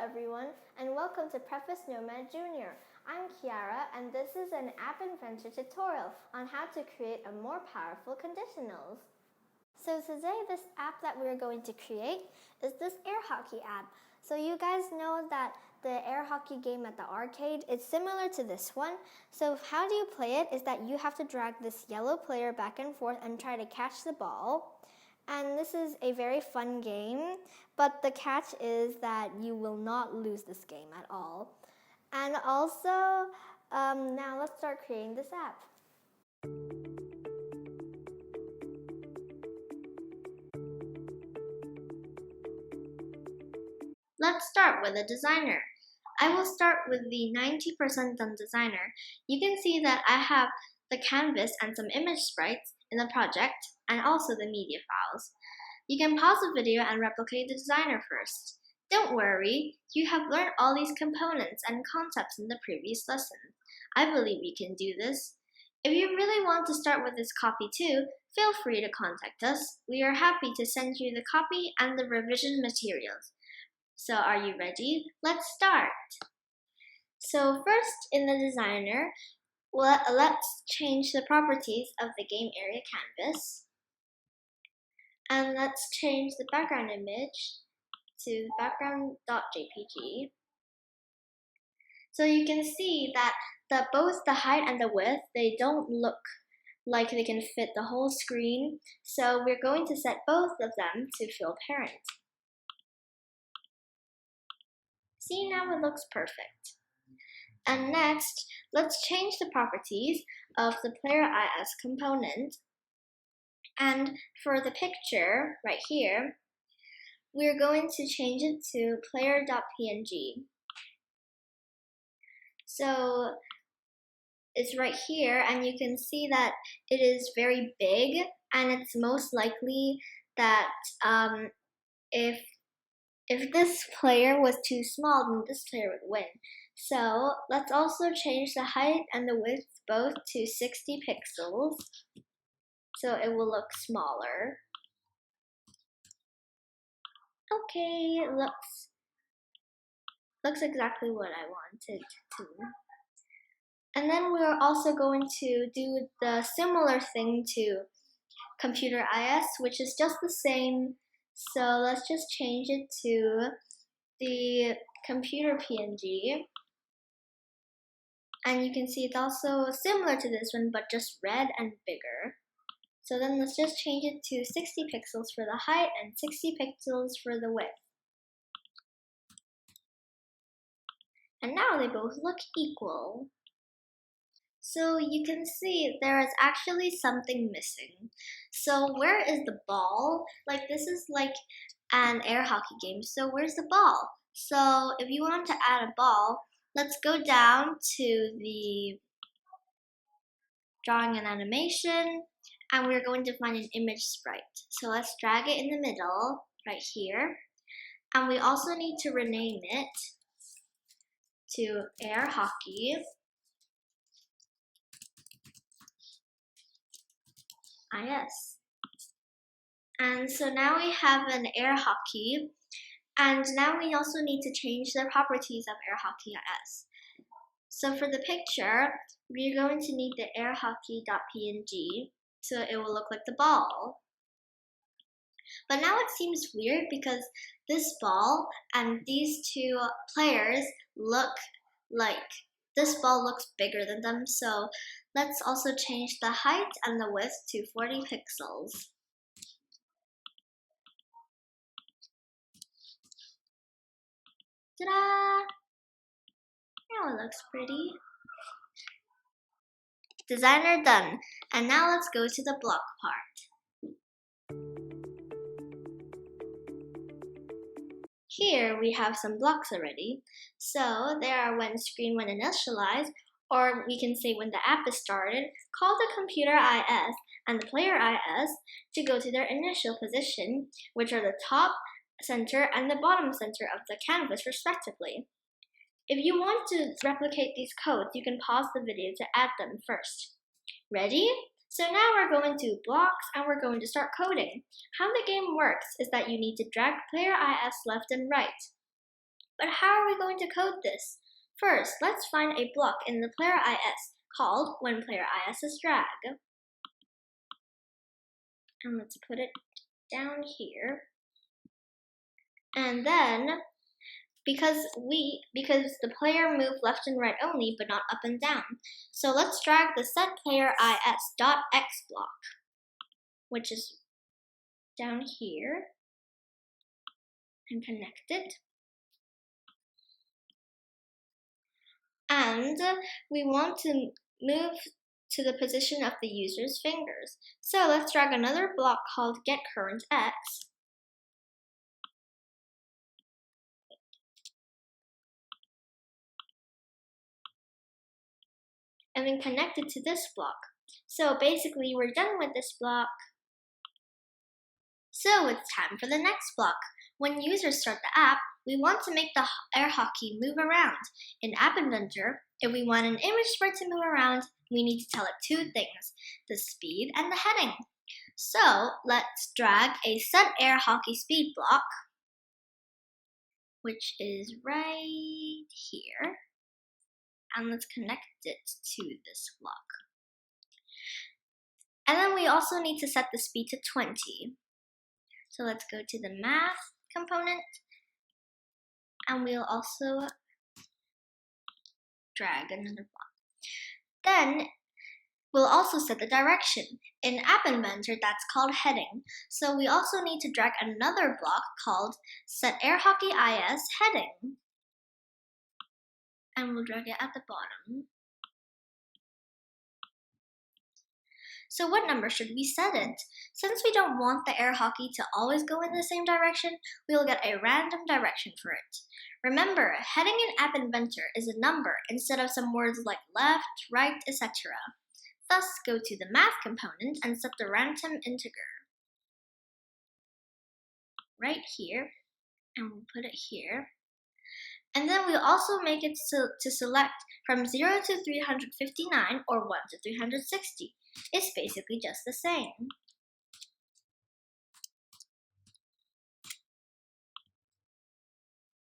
everyone, and welcome to Preface Nomad Junior. I'm Kiara, and this is an App Inventor tutorial on how to create a more powerful conditionals. So today, this app that we're going to create is this air hockey app. So you guys know that the air hockey game at the arcade is similar to this one. So how do you play it is that you have to drag this yellow player back and forth and try to catch the ball. And this is a very fun game, but the catch is that you will not lose this game at all. And also, now let's start creating this app. Let's start with a designer. I will start with the 90% done designer. You can see that I have the canvas and some image sprites in the project, and also the media files. You can pause the video and replicate the designer first. Don't worry, you have learned all these components and concepts in the previous lesson. I believe you can do this. If you really want to start with this copy too, feel free to contact us. We are happy to send you the copy and the revision materials. So are you ready? Let's start. So first in the designer, let's change the properties of the game area canvas. And let's change the background image to background.jpg. So you can see that both the height and the width, they don't look like they can fit the whole screen. So we're going to set both of them to feel apparent. See, now it looks perfect. And next, let's change the properties of the player IS component. And for the picture right here, we're going to change it to player.png. So it's right here, and you can see that it is very big, and it's most likely that if this player was too small, then this player would win. So let's also change the height and the width both to 60 pixels. So it will look smaller. Okay, it looks exactly what I wanted to. And then we're also going to do the similar thing to computer IS, which is just the same. So let's just change it to the computer PNG. And you can see it's also similar to this one, but just red and bigger. So then let's just change it to 60 pixels for the height and 60 pixels for the width. And now they both look equal. So you can see there is actually something missing. So where is the ball? Like, this is like an air hockey game. So where's the ball? So if you want to add a ball, let's go down to the drawing and animation, and we're going to find an image sprite. So let's drag it in the middle, right here. And we also need to rename it to air hockey IS. And so now we have an air hockey, and now we also need to change the properties of air hockey IS. So for the picture, we're going to need the airhockey.png, so it will look like the ball. But now it seems weird because this ball and these two players look like this ball looks bigger than them. So let's also change the height and the width to 40 pixels. Ta-da! Now it looks pretty. Designer done. And now let's go to the block part. Here we have some blocks already. So they are when screen when initialized, or we can say when the app is started, call the computer IS and the player IS to go to their initial position, which are the top, center, and the bottom center of the canvas respectively. If you want to replicate these codes, you can pause the video to add them first. Ready? So now we're going to blocks and we're going to start coding. How the game works is that you need to drag player IS left and right. But how are we going to code this? First, let's find a block in the player IS called when player IS is drag. And let's put it down here. And then, because the player moved left and right only, but not up and down, so let's drag the setPlayerIs.x block, which is down here, and connect it. And we want to move to the position of the user's fingers. So let's drag another block called getCurrentX. And then connect it to this block. So basically we're done with this block. So it's time for the next block. When users start the app, we want to make the air hockey move around. In App Inventor, if we want an image sprite to move around, we need to tell it two things, the speed and the heading. So let's drag a setAirHockeySpeed block, which is right here, and let's connect it to this block. And then we also need to set the speed to 20. So let's go to the math component, and we'll also drag another block. Then we'll also set the direction. In App Inventor, that's called heading. So we also need to drag another block called setAirHockeyIs heading. And we'll drag it at the bottom. So what number should we set it? Since we don't want the air hockey to always go in the same direction, we'll get a random direction for it. Remember, heading in App Inventor is a number instead of some words like left, right, etc. Thus, go to the math component and set the random integer right here, and we'll put it here. And then we'll also make it to select from 0 to 359 or 1 to 360. It's basically just the same.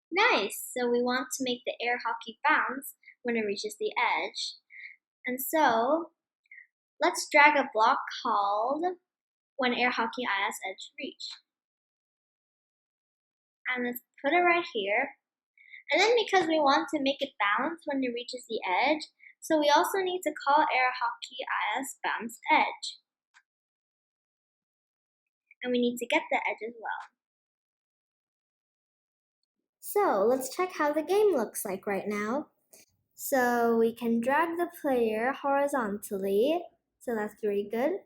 Nice! So we want to make the air hockey bounce when it reaches the edge. And so, let's drag a block called when air hockey IS edge reach. And let's put it right here. And then because we want to make it bounce when it reaches the edge, so we also need to call air hockey IS bounce edge. And we need to get the edge as well. So let's check how the game looks like right now. So we can drag the player horizontally, so that's very good.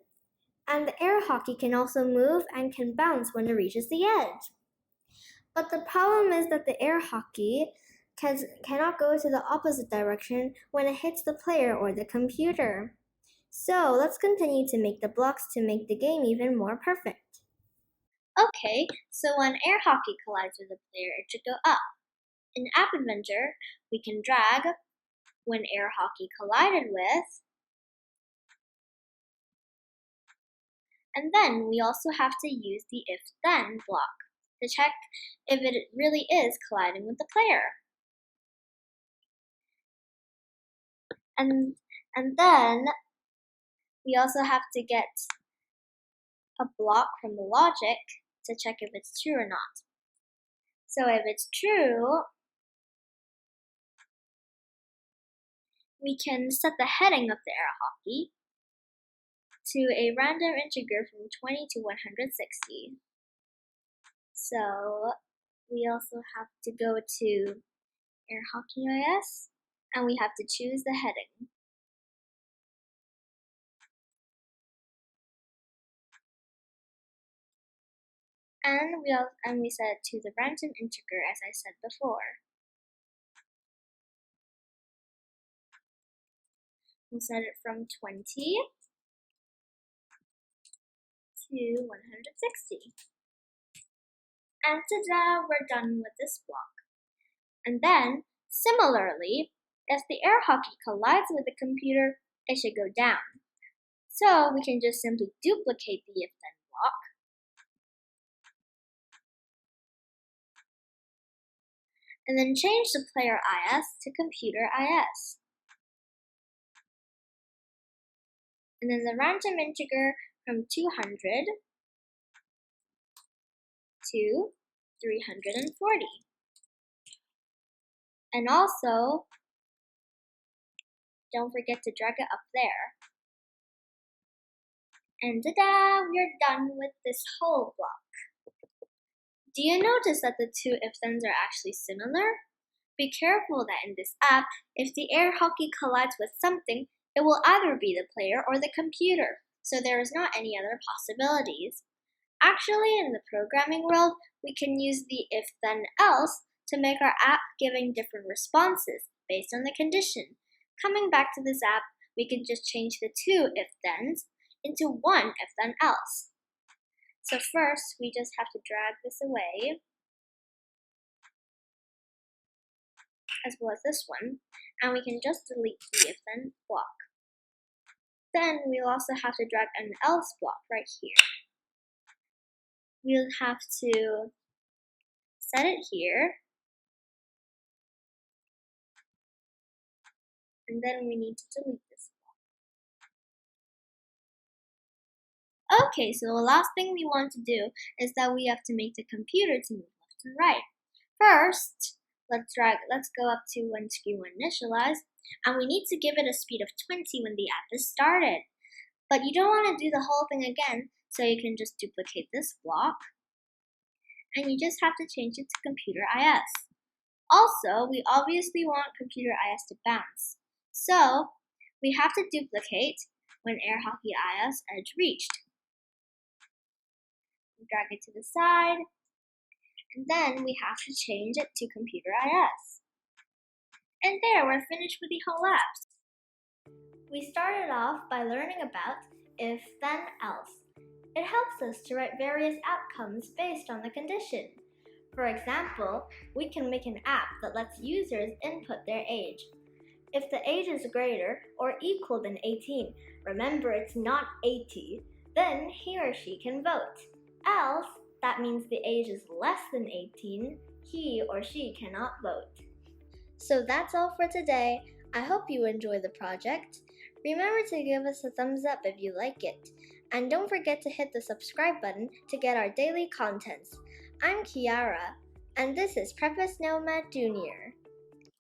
And the air hockey can also move and can bounce when it reaches the edge. But the problem is that the air hockey cannot go to the opposite direction when it hits the player or the computer. So let's continue to make the blocks to make the game even more perfect. Okay, so when air hockey collides with a player, it should go up. In App Inventor, we can drag when air hockey collided with, and then we also have to use the if-then block to check if it really is colliding with the player. And then we also have to get a block from the logic to check if it's true or not. So if it's true, we can set the heading of the air hockey to a random integer from 20 to 160. So we also have to go to air hockey IS, and we have to choose the heading. And we set it to the random integer as I said before. We'll set it from 20 to 160. And ta-da, we're done with this block. And then, similarly, if the air hockey collides with the computer, it should go down. So we can just simply duplicate the if-then block. and then change the player IS to computer IS. And then the random integer from 200 to 340. And also, don't forget to drag it up there. And ta-da! We're done with this whole block. Do you notice that the two if-thens are actually similar? Be careful that in this app, if the air hockey collides with something, it will either be the player or the computer, so there is not any other possibilities. Actually, in the programming world, we can use the if-then-else to make our app giving different responses based on the condition. Coming back to this app, we can just change the two if-thens into one if-then-else. So first, we just have to drag this away, as well as this one, and we can just delete the if-then block. Then we'll also have to drag an else block right here. We'll have to set it here, and then we need to delete this block. Okay, so the last thing we want to do is that we have to make the computer to move left and right. First, let's go up to when screen will initialize, and we need to give it a speed of 20 when the app is started. But you don't want to do the whole thing again, so you can just duplicate this block, and you just have to change it to computer IS. Also, we obviously want computer IS to bounce, so we have to duplicate when air hockey IS edge reached. Drag it to the side, and then we have to change it to computer IS. And there, we're finished with the whole app. We started off by learning about if, then, else. It helps us to write various outcomes based on the condition. For example, we can make an app that lets users input their age. If the age is greater or equal than 18, remember it's not 80, then he or she can vote. Else, that means the age is less than 18, he or she cannot vote. So that's all for today. I hope you enjoy the project. Remember to give us a thumbs up if you like it. And don't forget to hit the subscribe button to get our daily contents. I'm Kiara, and this is Preface Nomad Jr.